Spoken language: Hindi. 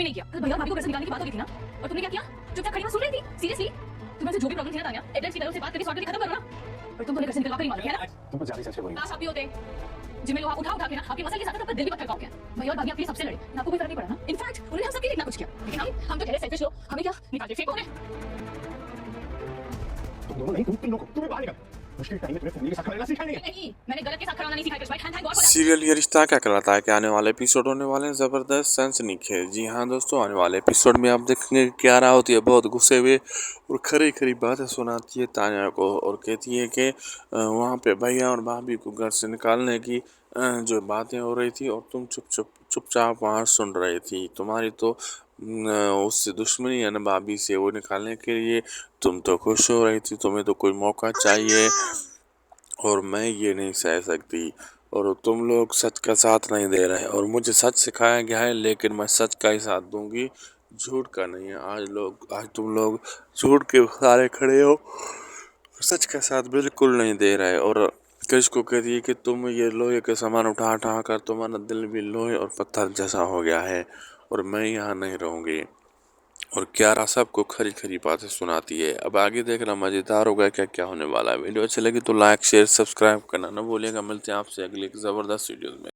भी नहीं किया। कल भैया और भाभी को घर से निकालने की बात हो रही थी ना, और तुमने क्या किया? चुपचाप खड़ी वहां सुन रही थी। सीरियसली तुम्हें जो भी प्रॉब्लम थी ना तान्या, एड्रेस की तरफ से बात करके सॉर्ट करके खत्म करो ना। और तुम तो घर से निकलवा कर ही मारोगे, है ना? तुम तो ज्यादा सच बोल रही हो। काश आप भी होते जिम्मे लोग उठा उठा के ना आपके मसल के साथ आपका दिल भी पत्थर का हो गया। भैया और भाभी आपके लिए सबसे लड़े, आपको कोई फर्क नहीं पड़ा ना। इनफैक्ट उन्होंने हम सबके लिए इतना कुछ किया, लेकिन हम तो ठहरे सेल्फिश लोग, हमें क्या निकाल के फेंको उन्हें। तुम दोनों नहीं, तुम लोग तुम्हें बाहर निकल। मुश्किल टाइम में तुम्हें फैमिली के साथ खड़ा सिखाएंगे। नहीं, मैंने गलत के साथ खड़ा होना नहीं सिखाया। Thank God. सीरियल ये रिश्ता क्या कहलाता है के आने वाले एपिसोड होने वाले हैं ज़बरदस्त सनसनीखेज। जी हाँ दोस्तों, आने वाले एपिसोड में आप देखेंगे कि कियारा होती है बहुत गुस्से हुए और खरी खरी बातें सुनाती है तान्या को और कहती है कि वहाँ पे भैया और भाभी को घर से निकालने की जो बातें हो रही थी और तुम चुपचाप वहाँ सुन रही थी। तुम्हारी तो उससे दुश्मनी है ना भाभी से, वो निकालने के लिए तुम तो खुश हो रही थी, तुम्हें तो कोई मौका चाहिए और मैं ये नहीं सह सकती और तुम लोग सच का साथ नहीं दे रहे और मुझे सच सिखाया गया है लेकिन मैं सच का ही साथ दूंगी, झूठ का नहीं है। आज तुम लोग झूठ के सहारे खड़े हो, सच का साथ बिल्कुल नहीं दे रहे। और कृष को कहती है कि तुम ये लोहे के सामान उठा उठा कर तुम्हारा दिल भी लोहे और पत्थर जैसा हो गया है और मैं यहाँ नहीं रहूँगी। और कियारा सबको खरी खरी बातें सुनाती है। अब आगे देखना मज़ेदार होगा क्या क्या होने वाला है। वीडियो अच्छी लगी तो लाइक शेयर सब्सक्राइब करना ना भूलिएगा। मिलते हैं आपसे अगली एक ज़बरदस्त वीडियो में।